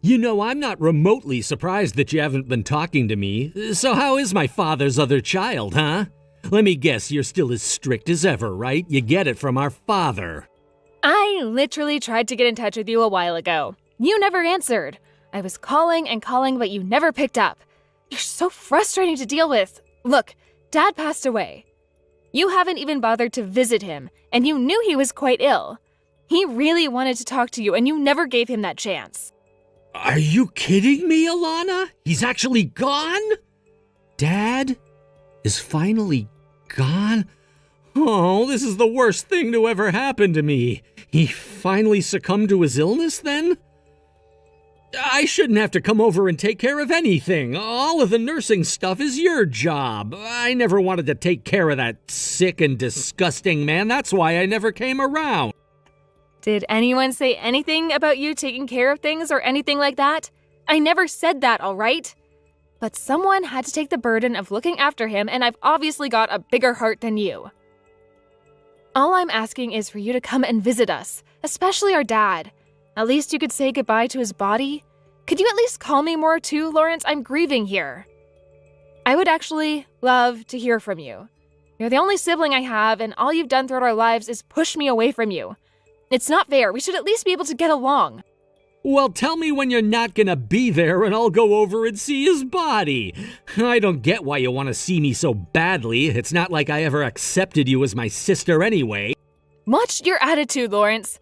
You know, I'm not remotely surprised that you haven't been talking to me. So how is my father's other child, huh? Let me guess, you're still as strict as ever, right? You get it from our father. I literally tried to get in touch with you a while ago. You never answered. I was calling and calling, but you never picked up. You're so frustrating to deal with. Look, Dad passed away. You haven't even bothered to visit him, and you knew he was quite ill. He really wanted to talk to you, and you never gave him that chance. Are you kidding me, Alana? He's actually gone? Dad is finally gone? Oh, this is the worst thing to ever happen to me. He finally succumbed to his illness, then? I shouldn't have to come over and take care of anything. All of the nursing stuff is your job. I never wanted to take care of that sick and disgusting man. That's why I never came around. Did anyone say anything about you taking care of things or anything like that? I never said that, all right? But someone had to take the burden of looking after him, and I've obviously got a bigger heart than you. All I'm asking is for you to come and visit us, especially our dad. At least you could say goodbye to his body. Could you at least call me more too, Lawrence? I'm grieving here. I would actually love to hear from you. You're the only sibling I have, and all you've done throughout our lives is push me away from you. It's not fair. We should at least be able to get along. Well, tell me when you're not gonna be there and I'll go over and see his body. I don't get why you want to see me so badly. It's not like I ever accepted you as my sister anyway. Watch your attitude, Lawrence.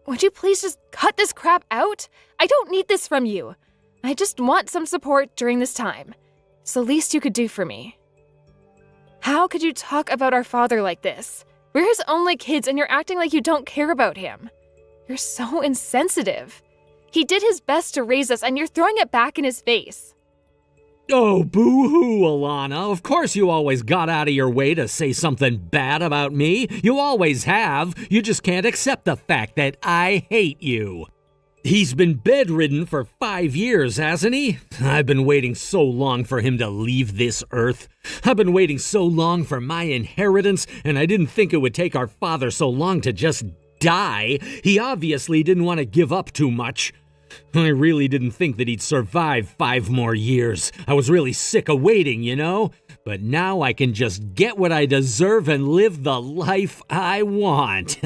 Would you please just cut this crap out? I don't need this from you. I just want some support during this time. It's the least you could do for me. How could you talk about our father like this? We're his only kids and you're acting like you don't care about him. You're so insensitive. He did his best to raise us and you're throwing it back in his face. Oh, boo-hoo, Alana. Of course you always got out of your way to say something bad about me. You always have. You just can't accept the fact that I hate you. He's been bedridden for 5 years, hasn't he? I've been waiting so long for him to leave this earth. I've been waiting so long for my inheritance, and I didn't think it would take our father so long to just die. He obviously didn't want to give up too much. I really didn't think that he'd survive 5 more years. I was really sick of waiting, you know? But now I can just get what I deserve and live the life I want.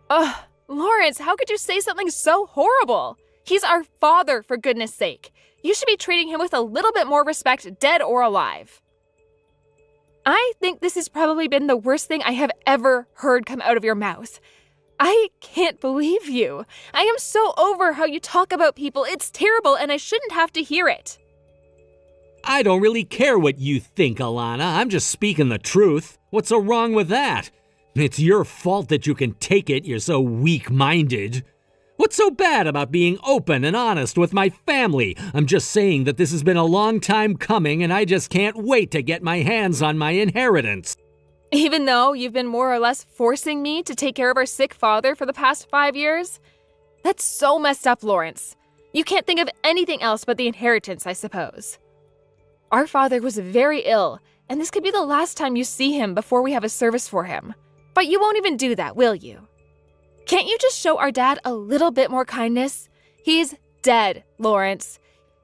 Ugh. Lawrence, how could you say something so horrible? He's our father, for goodness sake. You should be treating him with a little bit more respect, dead or alive. I think this has probably been the worst thing I have ever heard come out of your mouth. I can't believe you. I am so over how you talk about people. It's terrible, and I shouldn't have to hear it. I don't really care what you think, Alana. I'm just speaking the truth. What's so wrong with that? It's your fault that you can take it. You're so weak-minded. What's so bad about being open and honest with my family? I'm just saying that this has been a long time coming and I just can't wait to get my hands on my inheritance. Even though you've been more or less forcing me to take care of our sick father for the past 5 years? That's so messed up, Lawrence. You can't think of anything else but the inheritance, I suppose. Our father was very ill, and this could be the last time you see him before we have a service for him. But you won't even do that, will you? Can't you just show our dad a little bit more kindness? He's dead, Lawrence.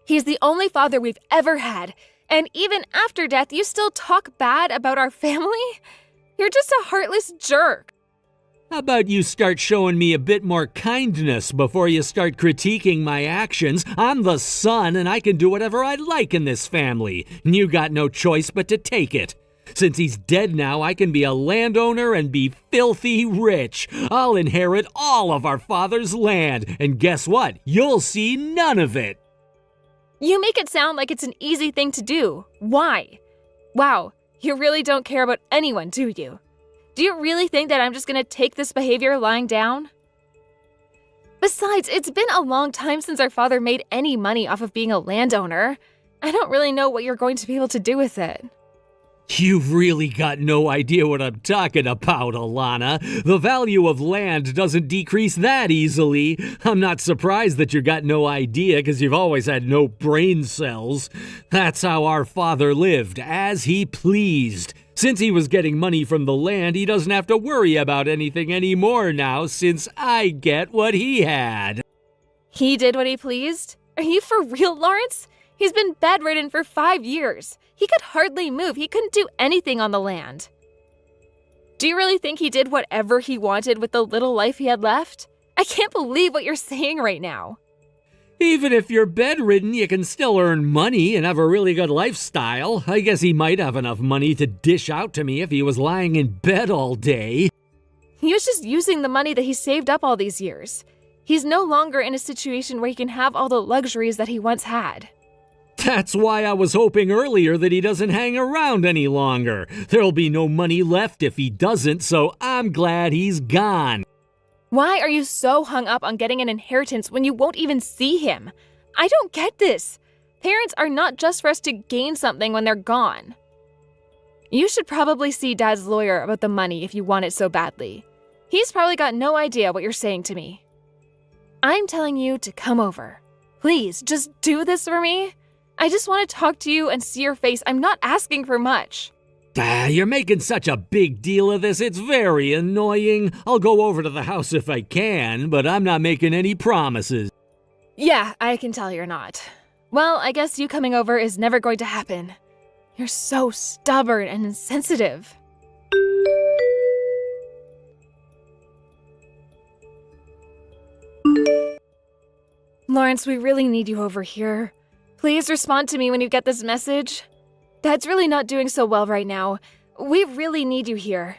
He's the only father we've ever had, and even after death, you still talk bad about our family? You're just a heartless jerk. How about you start showing me a bit more kindness before you start critiquing my actions? I'm the son, and I can do whatever I like in this family. You got no choice but to take it. Since he's dead now, I can be a landowner and be filthy rich. I'll inherit all of our father's land, and guess what? You'll see none of it. You make it sound like it's an easy thing to do. Why? Wow, you really don't care about anyone, do you? Do you really think that I'm just gonna take this behavior lying down? Besides, it's been a long time since our father made any money off of being a landowner. I don't really know what you're going to be able to do with it. You've really got no idea what I'm talking about, Alana. The value of land doesn't decrease that easily. I'm not surprised that you got no idea because you've always had no brain cells. That's how our father lived, as he pleased. Since he was getting money from the land, he doesn't have to worry about anything anymore now since I get what he had. He did what he pleased? Are you for real, Lawrence? He's been bedridden for 5 years. He could hardly move. He couldn't do anything on the land. Do you really think he did whatever he wanted with the little life he had left? I can't believe what you're saying right now. Even if you're bedridden, you can still earn money and have a really good lifestyle. I guess he might have enough money to dish out to me if he was lying in bed all day. He was just using the money that he saved up all these years. He's no longer in a situation where he can have all the luxuries that he once had. That's why I was hoping earlier that he doesn't hang around any longer. There'll be no money left if he doesn't, so I'm glad he's gone. Why are you so hung up on getting an inheritance when you won't even see him? I don't get this. Parents are not just for us to gain something when they're gone. You should probably see Dad's lawyer about the money if you want it so badly. He's probably got no idea what you're saying to me. I'm telling you to come over. Please, just do this for me. I just want to talk to you and see your face. I'm not asking for much. You're making such a big deal of this. It's very annoying. I'll go over to the house if I can, but I'm not making any promises. Yeah, I can tell you're not. Well, I guess you coming over is never going to happen. You're so stubborn and insensitive. Lawrence, we really need you over here. Please respond to me when you get this message. Dad's really not doing so well right now. We really need you here.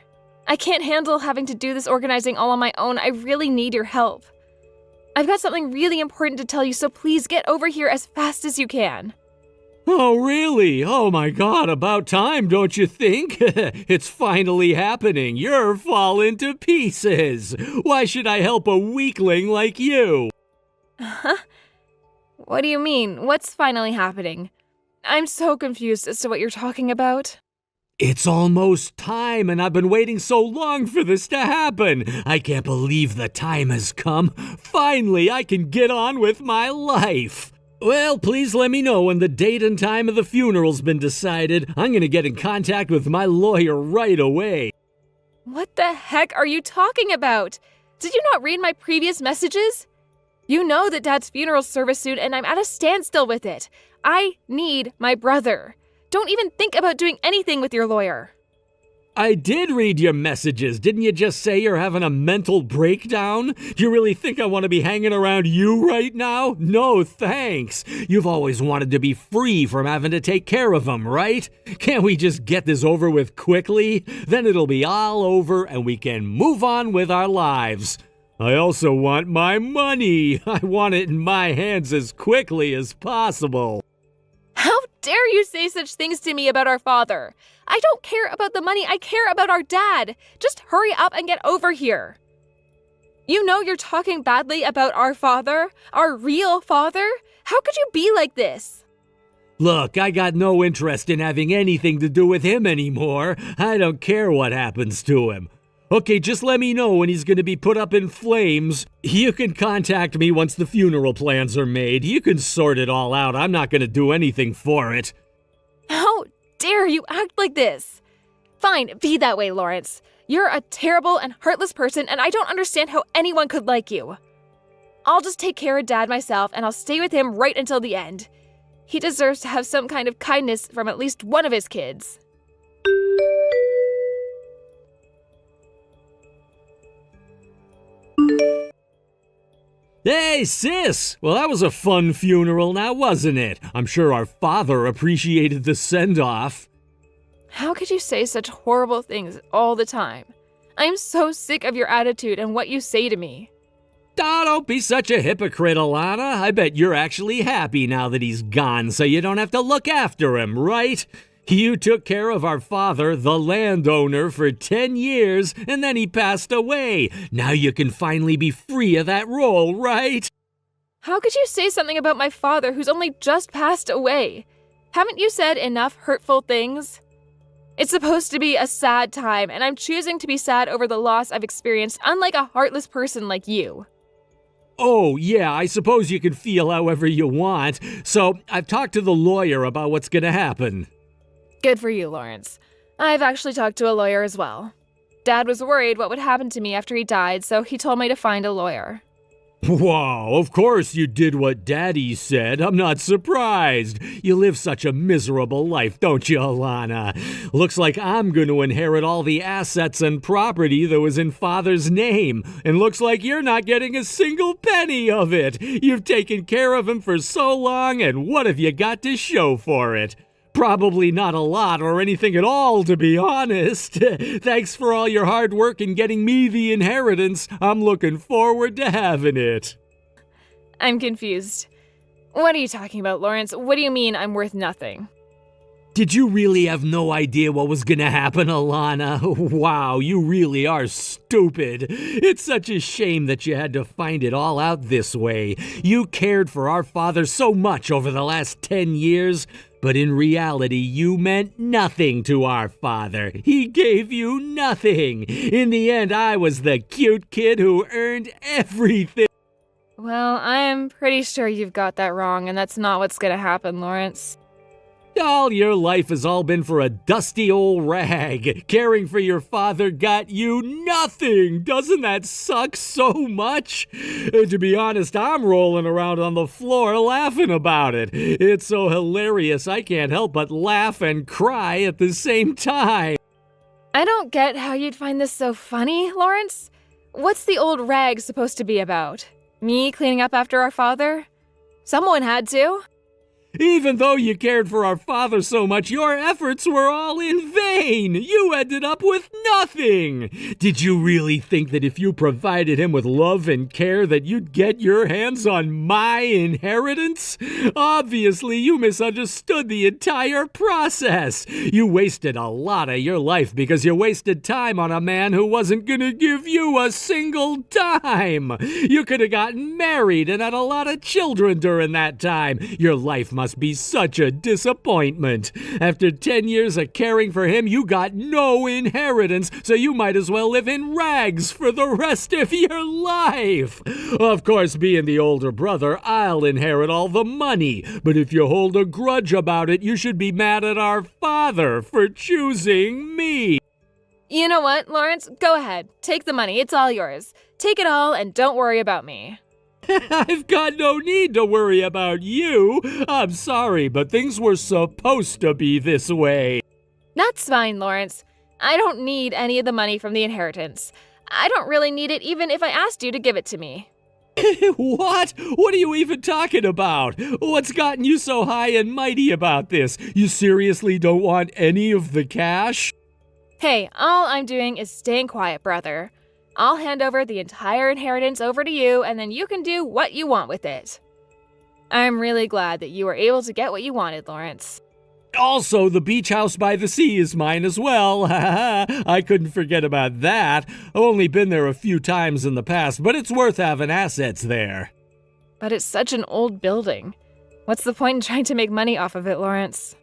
I can't handle having to do this organizing all on my own. I really need your help. I've got something really important to tell you, so please get over here as fast as you can. Oh, really? Oh my God, about time, don't you think? It's finally happening. You're falling to pieces. Why should I help a weakling like you? Huh? What do you mean? What's finally happening? I'm so confused as to what you're talking about. It's almost time, and I've been waiting so long for this to happen. I can't believe the time has come. Finally, I can get on with my life. Well, please let me know when the date and time of the funeral's been decided. I'm going to get in contact with my lawyer right away. What the heck are you talking about? Did you not read my previous messages? You know that Dad's funeral service soon, and I'm at a standstill with it. I need my brother. Don't even think about doing anything with your lawyer. I did read your messages. Didn't you just say you're having a mental breakdown? Do you really think I want to be hanging around you right now? No, thanks. You've always wanted to be free from having to take care of him, right? Can't we just get this over with quickly? Then it'll be all over and we can move on with our lives. I also want my money. I want it in my hands as quickly as possible. How dare you say such things to me about our father? I don't care about the money. I care about our dad. Just hurry up and get over here. You know you're talking badly about our father, our real father. How could you be like this? Look, I got no interest in having anything to do with him anymore. I don't care what happens to him. Okay, just let me know when he's going to be put up in flames. You can contact me once the funeral plans are made. You can sort it all out. I'm not going to do anything for it. How dare you act like this? Fine, be that way, Lawrence. You're a terrible and heartless person, and I don't understand how anyone could like you. I'll just take care of Dad myself, and I'll stay with him right until the end. He deserves to have some kind of kindness from at least one of his kids. Hey, sis! Well, that was a fun funeral now, wasn't it? I'm sure our father appreciated the send-off. How could you say such horrible things all the time? I'm so sick of your attitude and what you say to me. Oh, don't be such a hypocrite, Alana. I bet you're actually happy now that he's gone, so you don't have to look after him, right? You took care of our father, the landowner, for 10 years, and then he passed away. Now you can finally be free of that role, right? How could you say something about my father who's only just passed away? Haven't you said enough hurtful things? It's supposed to be a sad time, and I'm choosing to be sad over the loss I've experienced, unlike a heartless person like you. Oh, yeah, I suppose you can feel however you want. So I've talked to the lawyer about what's going to happen. Good for you, Lawrence. I've actually talked to a lawyer as well. Dad was worried what would happen to me after he died, so he told me to find a lawyer. Wow, of course you did what Daddy said. I'm not surprised. You live such a miserable life, don't you, Alana? Looks like I'm going to inherit all the assets and property that was in Father's name. And looks like you're not getting a single penny of it. You've taken care of him for so long, and what have you got to show for it? Probably not a lot or anything at all, to be honest. Thanks for all your hard work in getting me the inheritance. I'm looking forward to having it. I'm confused. What are you talking about, Lawrence? What do you mean I'm worth nothing? Did you really have no idea what was gonna happen, Alana? Wow, you really are stupid. It's such a shame that you had to find it all out this way. You cared for our father so much over the last 10 years, but in reality, you meant nothing to our father. He gave you nothing. In the end, I was the cute kid who earned everything. Well, I'm pretty sure you've got that wrong, and that's not what's gonna happen, Lawrence. All your life has all been for a dusty old rag. Caring for your father got you nothing. Doesn't that suck so much? To be honest, I'm rolling around on the floor laughing about it. It's so hilarious I can't help but laugh and cry at the same time. I don't get how you'd find this so funny, Lawrence. What's the old rag supposed to be about? Me cleaning up after our father? Someone had to. Even though you cared for our father so much, your efforts were all in vain. You ended up with nothing. Did you really think that if you provided him with love and care that you'd get your hands on my inheritance? Obviously, you misunderstood the entire process. You wasted a lot of your life because you wasted time on a man who wasn't gonna give you a single dime. You could have gotten married and had a lot of children during that time. Your life must be such a disappointment. After 10 years of caring for him, you got no inheritance, so you might as well live in rags for the rest of your life. Of course, being the older brother, I'll inherit all the money, but if you hold a grudge about it, you should be mad at our father for choosing me. You know what, Lawrence? Go ahead. Take the money. It's all yours. Take it all and don't worry about me. I've got no need to worry about you. I'm sorry, but things were supposed to be this way. That's fine, Lawrence. I don't need any of the money from the inheritance. I don't really need it even if I asked you to give it to me. What? What are you even talking about? What's gotten you so high and mighty about this? You seriously don't want any of the cash? Hey, all I'm doing is staying quiet, brother. I'll hand over the entire inheritance over to you, and then you can do what you want with it. I'm really glad that you were able to get what you wanted, Lawrence. Also, the beach house by the sea is mine as well. I couldn't forget about that. I've only been there a few times in the past, but it's worth having assets there. But it's such an old building. What's the point in trying to make money off of it, Lawrence?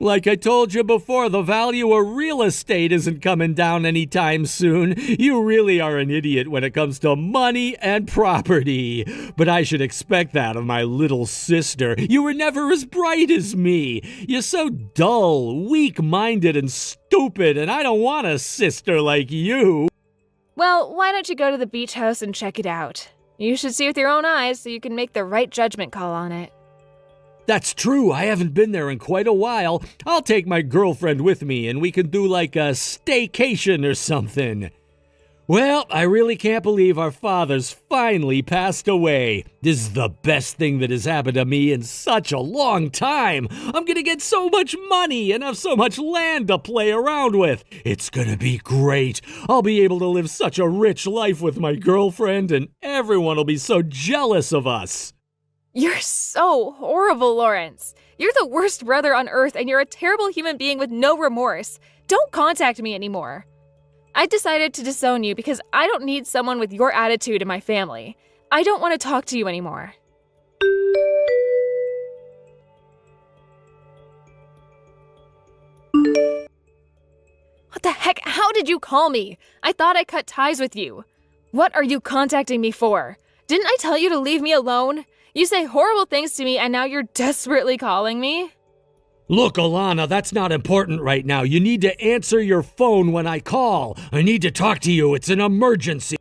Like I told you before, the value of real estate isn't coming down anytime soon. You really are an idiot when it comes to money and property. But I should expect that of my little sister. You were never as bright as me. You're so dull, weak-minded, and stupid, and I don't want a sister like you. Well, why don't you go to the beach house and check it out? You should see with your own eyes so you can make the right judgment call on it. That's true. I haven't been there in quite a while. I'll take my girlfriend with me and we can do like a staycation or something. Well, I really can't believe our father's finally passed away. This is the best thing that has happened to me in such a long time. I'm gonna get so much money and have so much land to play around with. It's gonna be great. I'll be able to live such a rich life with my girlfriend and everyone will be so jealous of us. You're so horrible, Lawrence. You're the worst brother on earth and you're a terrible human being with no remorse. Don't contact me anymore. I decided to disown you because I don't need someone with your attitude in my family. I don't want to talk to you anymore. What the heck? How did you call me? I thought I cut ties with you. What are you contacting me for? Didn't I tell you to leave me alone? You say horrible things to me and now you're desperately calling me? Look, Alana, that's not important right now. You need to answer your phone when I call. I need to talk to you. It's an emergency.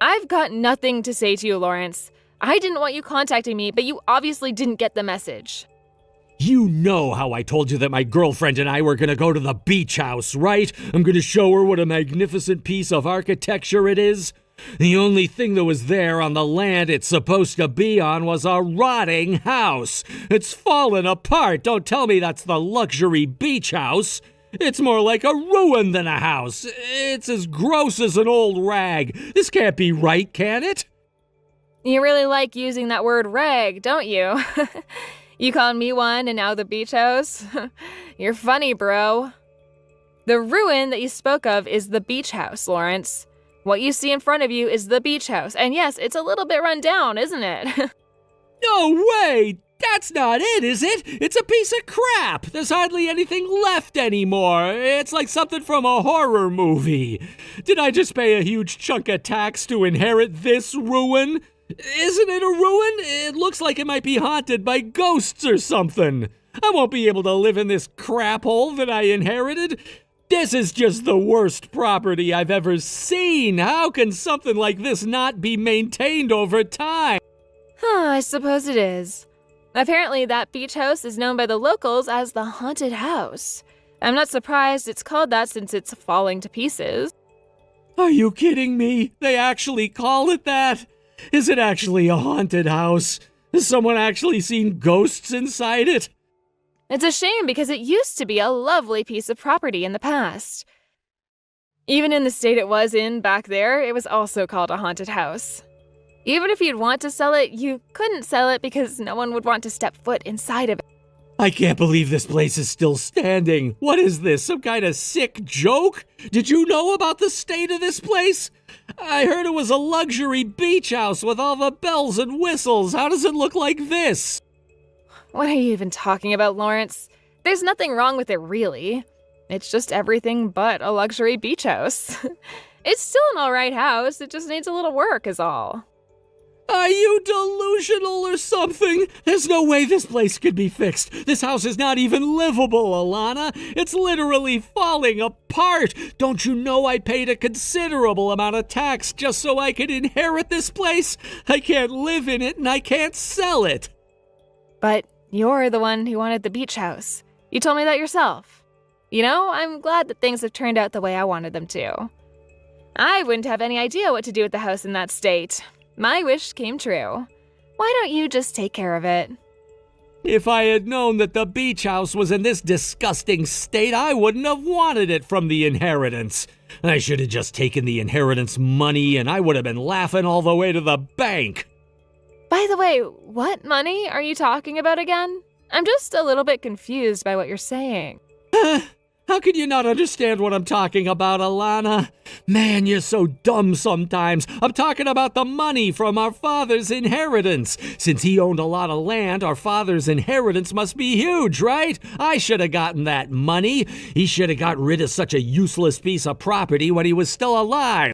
I've got nothing to say to you, Lawrence. I didn't want you contacting me, but you obviously didn't get the message. You know how I told you that my girlfriend and I were gonna go to the beach house, right? I'm gonna show her what a magnificent piece of architecture it is. The only thing that was there on the land it's supposed to be on was a rotting house. It's fallen apart. Don't tell me that's the luxury beach house. It's more like a ruin than a house. It's as gross as an old rag. This can't be right, can it? You really like using that word rag, don't you? You called me one and now the beach house? You're funny, bro. The ruin that you spoke of is the beach house, Lawrence. What you see in front of you is the beach house. And yes, it's a little bit run down, isn't it? No way! That's not it, is it? It's a piece of crap. There's hardly anything left anymore. It's like something from a horror movie. Did I just pay a huge chunk of tax to inherit this ruin? Isn't it a ruin? It looks like it might be haunted by ghosts or something. I won't be able to live in this crap hole that I inherited. This is just the worst property I've ever seen. How can something like this not be maintained over time? I suppose it is. Apparently, that beach house is known by the locals as the haunted house. I'm not surprised it's called that since it's falling to pieces. Are you kidding me? They actually call it that? Is it actually a haunted house? Has someone actually seen ghosts inside it? It's a shame because it used to be a lovely piece of property in the past. Even in the state it was in back there, it was also called a haunted house. Even if you'd want to sell it, you couldn't sell it because no one would want to step foot inside of it. I can't believe this place is still standing. What is this, some kind of sick joke? Did you know about the state of this place? I heard it was a luxury beach house with all the bells and whistles. How does it look like this? What are you even talking about, Lawrence? There's nothing wrong with it, really. It's just everything but a luxury beach house. It's still an alright house, it just needs a little work is all. Are you delusional or something? There's no way this place could be fixed. This house is not even livable, Alana. It's literally falling apart. Don't you know I paid a considerable amount of tax just so I could inherit this place? I can't live in it and I can't sell it. But you're the one who wanted the beach house. You told me that yourself. You know, I'm glad that things have turned out the way I wanted them to. I wouldn't have any idea what to do with the house in that state. My wish came true. Why don't you just take care of it? If I had known that the beach house was in this disgusting state, I wouldn't have wanted it from the inheritance. I should have just taken the inheritance money and I would have been laughing all the way to the bank. By the way, what money are you talking about again? I'm just a little bit confused by what you're saying. How can you not understand what I'm talking about, Alana? Man, you're so dumb sometimes. I'm talking about the money from our father's inheritance. Since he owned a lot of land, our father's inheritance must be huge, right? I should have gotten that money. He should have got rid of such a useless piece of property when he was still alive.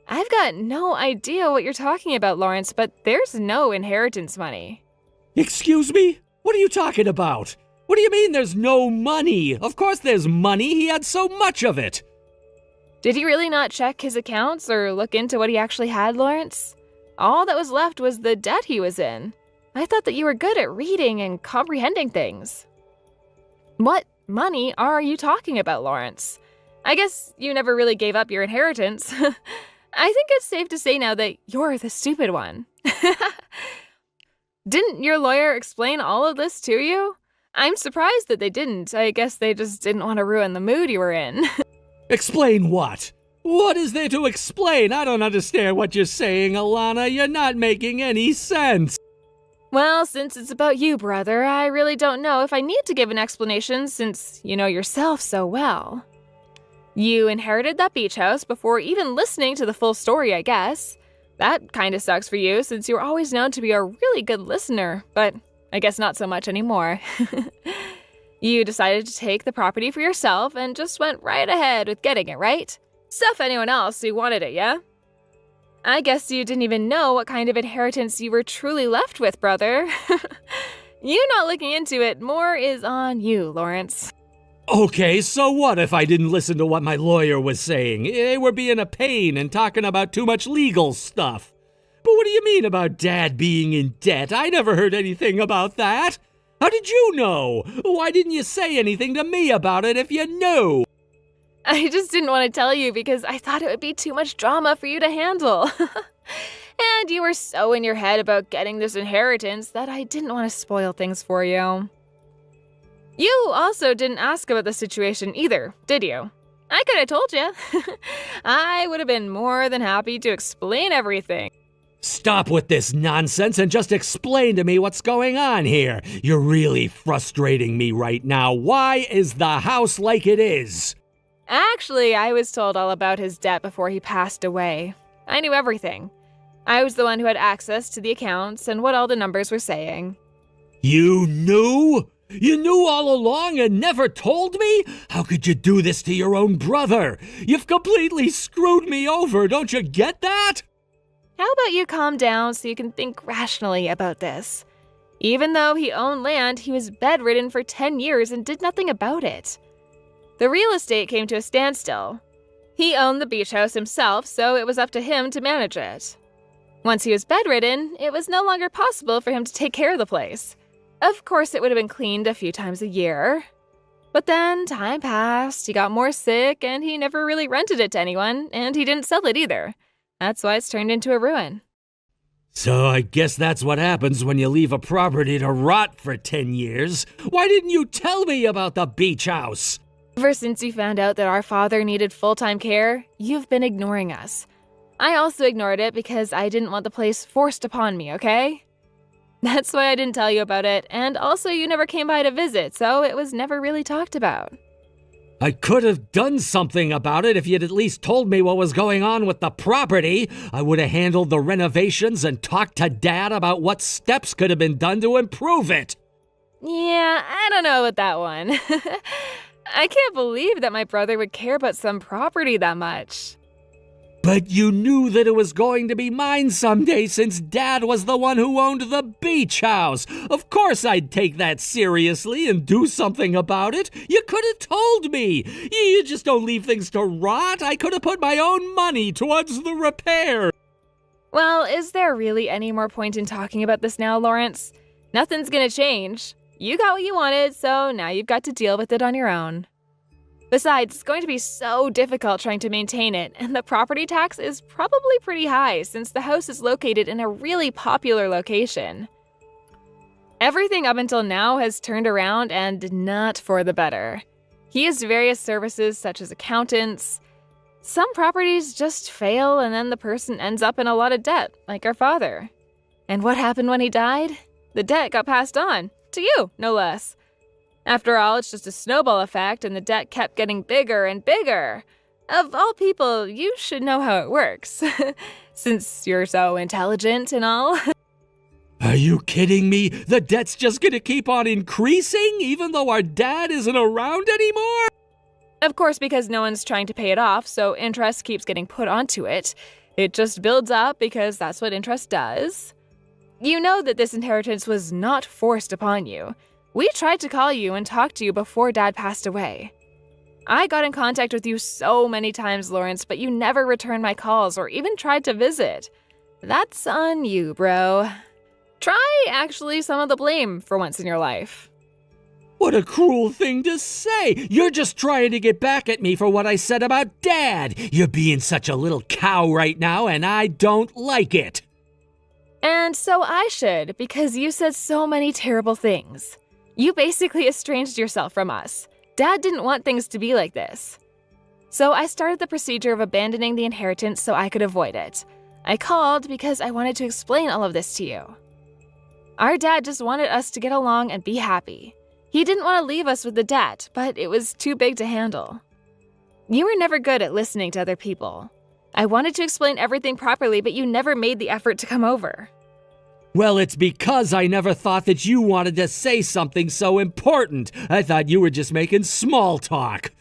I've got no idea what you're talking about, Lawrence, but there's no inheritance money. Excuse me? What are you talking about? What do you mean there's no money? Of course there's money. He had so much of it. Did he really not check his accounts or look into what he actually had, Lawrence? All that was left was the debt he was in. I thought that you were good at reading and comprehending things. What money are you talking about, Lawrence? I guess you never really gave up your inheritance. I think it's safe to say now that you're the stupid one. Didn't your lawyer explain all of this to you? I'm surprised that they didn't. I guess they just didn't want to ruin the mood you were in. Explain what? What is there to explain? I don't understand what you're saying, Alana. You're not making any sense. Well, since it's about you, brother, I really don't know if I need to give an explanation since you know yourself so well. You inherited that beach house before even listening to the full story, I guess. That kind of sucks for you since you were always known to be a really good listener, but I guess not so much anymore. You decided to take the property for yourself and just went right ahead with getting it, right? Stuff anyone else who wanted it, yeah? I guess you didn't even know what kind of inheritance you were truly left with, brother. You not looking into it more is on you, Lawrence. Okay, so what if I didn't listen to what my lawyer was saying? They were being a pain and talking about too much legal stuff. But what do you mean about Dad being in debt? I never heard anything about that. How did you know? Why didn't you say anything to me about it if you knew? I just didn't want to tell you because I thought it would be too much drama for you to handle. And you were so in your head about getting this inheritance that I didn't want to spoil things for you. You also didn't ask about the situation either, did you? I could have told you. I would have been more than happy to explain everything. Stop with this nonsense and just explain to me what's going on here. You're really frustrating me right now. Why is the house like it is? Actually, I was told all about his debt before he passed away. I knew everything. I was the one who had access to the accounts and what all the numbers were saying. You knew? You knew all along and never told me? How could you do this to your own brother? You've completely screwed me over, don't you get that? How about you calm down so you can think rationally about this? Even though he owned land, he was bedridden for 10 years and did nothing about it. The real estate came to a standstill. He owned the beach house himself, so it was up to him to manage it. Once he was bedridden, it was no longer possible for him to take care of the place. Of course, it would have been cleaned a few times a year. But then time passed, he got more sick, and he never really rented it to anyone, and he didn't sell it either. That's why it's turned into a ruin. So I guess that's what happens when you leave a property to rot for 10 years. Why didn't you tell me about the beach house? Ever since you found out that our father needed full-time care, you've been ignoring us. I also ignored it because I didn't want the place forced upon me, okay? That's why I didn't tell you about it, and also you never came by to visit, so it was never really talked about. I could have done something about it if you'd at least told me what was going on with the property. I would have handled the renovations and talked to Dad about what steps could have been done to improve it. Yeah, I don't know about that one. I can't believe that my brother would care about some property that much. But you knew that it was going to be mine someday since Dad was the one who owned the beach house. Of course I'd take that seriously and do something about it. You could have told me. You just don't leave things to rot. I could have put my own money towards the repair. Well, is there really any more point in talking about this now, Lawrence? Nothing's gonna change. You got what you wanted, so now you've got to deal with it on your own. Besides, it's going to be so difficult trying to maintain it, and the property tax is probably pretty high since the house is located in a really popular location. Everything up until now has turned around and not for the better. He has various services such as accountants. Some properties just fail and then the person ends up in a lot of debt, like our father. And what happened when he died? The debt got passed on, to you, no less. After all, it's just a snowball effect, and the debt kept getting bigger and bigger. Of all people, you should know how it works, since you're so intelligent and all. Are you kidding me? The debt's just gonna keep on increasing, even though our dad isn't around anymore? Of course, because no one's trying to pay it off, so interest keeps getting put onto it. It just builds up because that's what interest does. You know that this inheritance was not forced upon you. We tried to call you and talk to you before Dad passed away. I got in contact with you so many times, Lawrence, but you never returned my calls or even tried to visit. That's on you, bro. Try actually some of the blame for once in your life. What a cruel thing to say! You're just trying to get back at me for what I said about Dad! You're being such a little cow right now, and I don't like it! And so I should, because you said so many terrible things. You basically estranged yourself from us. Dad didn't want things to be like this. So I started the procedure of abandoning the inheritance so I could avoid it. I called because I wanted to explain all of this to you. Our dad just wanted us to get along and be happy. He didn't want to leave us with the debt, but it was too big to handle. You were never good at listening to other people. I wanted to explain everything properly, but you never made the effort to come over. Well, it's because I never thought that you wanted to say something so important. I thought you were just making small talk.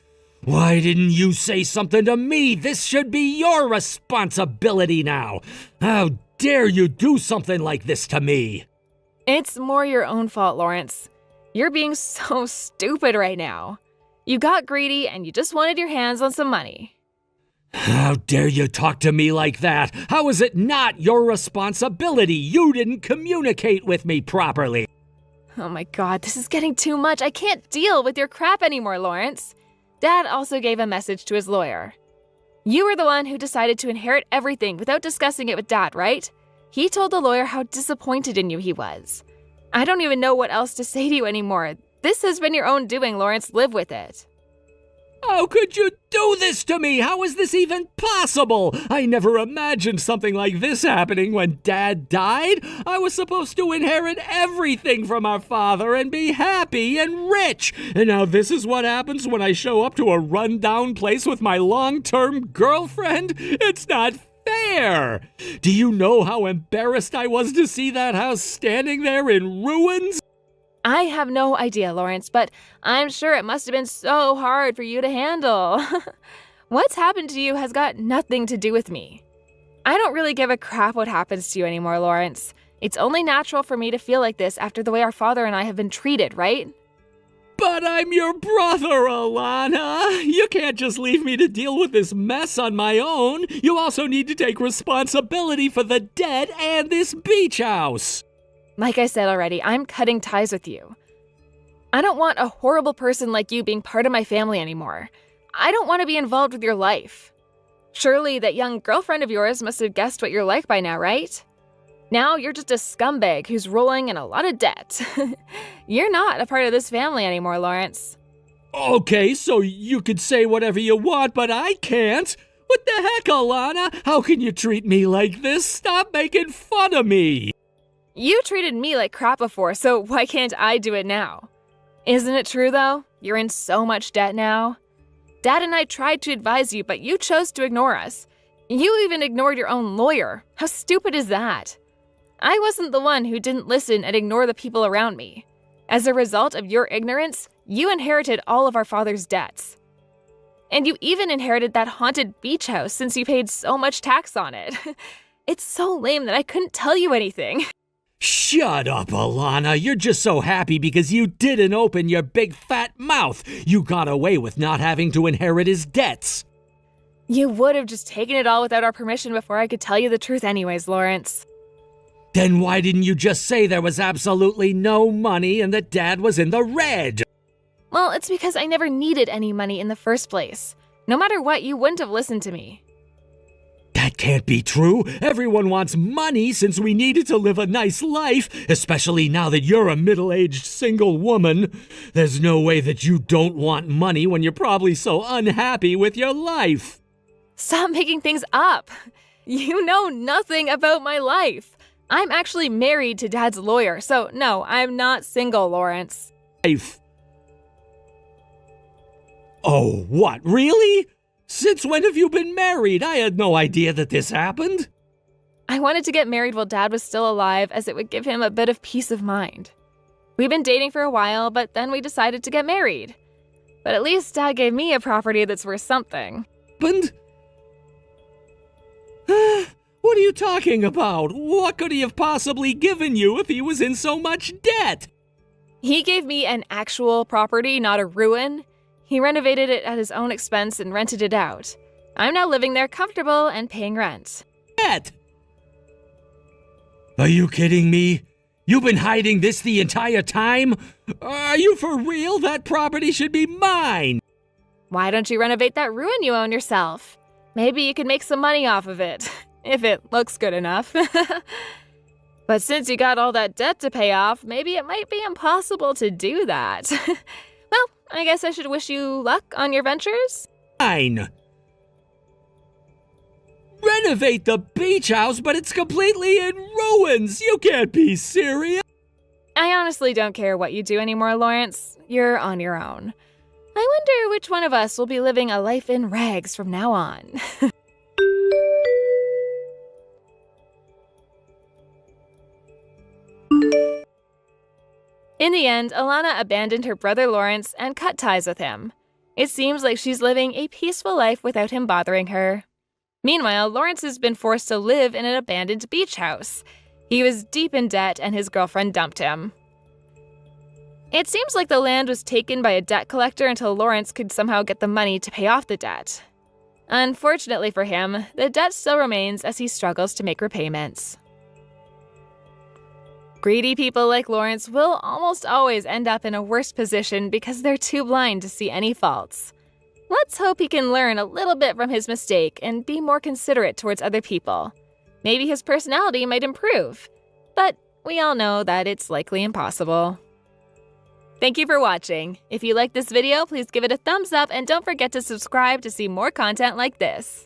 Why didn't you say something to me? This should be your responsibility now. How dare you do something like this to me? It's more your own fault, Lawrence. You're being so stupid right now. You got greedy and you just wanted your hands on some money. How dare you talk to me like that? How is it not your responsibility? You didn't communicate with me properly. Oh my god, this is getting too much. I can't deal with your crap anymore, Lawrence. Dad also gave a message to his lawyer. You were the one who decided to inherit everything without discussing it with Dad, right? He told the lawyer how disappointed in you he was. I don't even know what else to say to you anymore. This has been your own doing, Lawrence. Live with it. How could you do this to me? How is this even possible? I never imagined something like this happening when Dad died. I was supposed to inherit everything from our father and be happy and rich. And now this is what happens when I show up to a run-down place with my long-term girlfriend? It's not fair. Do you know how embarrassed I was to see that house standing there in ruins? I have no idea, Lawrence, but I'm sure it must have been so hard for you to handle. What's happened to you has got nothing to do with me. I don't really give a crap what happens to you anymore, Lawrence. It's only natural for me to feel like this after the way our father and I have been treated, right? But I'm your brother, Alana. You can't just leave me to deal with this mess on my own. You also need to take responsibility for the dead and this beach house. Like I said already, I'm cutting ties with you. I don't want a horrible person like you being part of my family anymore. I don't want to be involved with your life. Surely that young girlfriend of yours must have guessed what you're like by now, right? Now you're just a scumbag who's rolling in a lot of debt. You're not a part of this family anymore, Lawrence. Okay, so you could say whatever you want, but I can't. What the heck, Alana? How can you treat me like this? Stop making fun of me. You treated me like crap before, so why can't I do it now? Isn't it true, though? You're in so much debt now. Dad and I tried to advise you, but you chose to ignore us. You even ignored your own lawyer. How stupid is that? I wasn't the one who didn't listen and ignore the people around me. As a result of your ignorance, you inherited all of our father's debts. And you even inherited that haunted beach house since you paid so much tax on it. It's so lame that I couldn't tell you anything. Shut up, Alana. You're just so happy because you didn't open your big fat mouth. You got away with not having to inherit his debts. You would have just taken it all without our permission before I could tell you the truth anyways, Lawrence. Then why didn't you just say there was absolutely no money and that Dad was in the red? Well, it's because I never needed any money in the first place. No matter what, you wouldn't have listened to me. That can't be true. Everyone wants money since we needed to live a nice life, especially now that you're a middle-aged single woman. There's no way that you don't want money when you're probably so unhappy with your life. Stop making things up. You know nothing about my life. I'm actually married to Dad's lawyer, so no, I'm not single, Lawrence. Life. Oh, what, really? Since when have you been married? I had no idea that this happened. I wanted to get married while Dad was still alive, as it would give him a bit of peace of mind. We've been dating for a while, but then we decided to get married. But at least Dad gave me a property that's worth something. Happened? What are you talking about? What could he have possibly given you if he was in so much debt? He gave me an actual property, not a ruin. He renovated it at his own expense and rented it out. I'm now living there comfortable and paying rent. Debt? Are you kidding me? You've been hiding this the entire time? Are you for real? That property should be mine. Why don't you renovate that ruin you own yourself? Maybe you could make some money off of it, if it looks good enough. But since you got all that debt to pay off, maybe it might be impossible to do that. Well, I guess I should wish you luck on your ventures. Fine. Renovate the beach house, but it's completely in ruins. You can't be serious. I honestly don't care what you do anymore, Lawrence. You're on your own. I wonder which one of us will be living a life in rags from now on. In the end, Alana abandoned her brother Lawrence and cut ties with him. It seems like she's living a peaceful life without him bothering her. Meanwhile, Lawrence has been forced to live in an abandoned beach house. He was deep in debt and his girlfriend dumped him. It seems like the land was taken by a debt collector until Lawrence could somehow get the money to pay off the debt. Unfortunately for him, the debt still remains as he struggles to make repayments. Greedy people like Lawrence will almost always end up in a worse position because they're too blind to see any faults. Let's hope he can learn a little bit from his mistake and be more considerate towards other people. Maybe his personality might improve, but we all know that it's likely impossible. Thank you for watching. If you liked this video, please give it a thumbs up and don't forget to subscribe to see more content like this.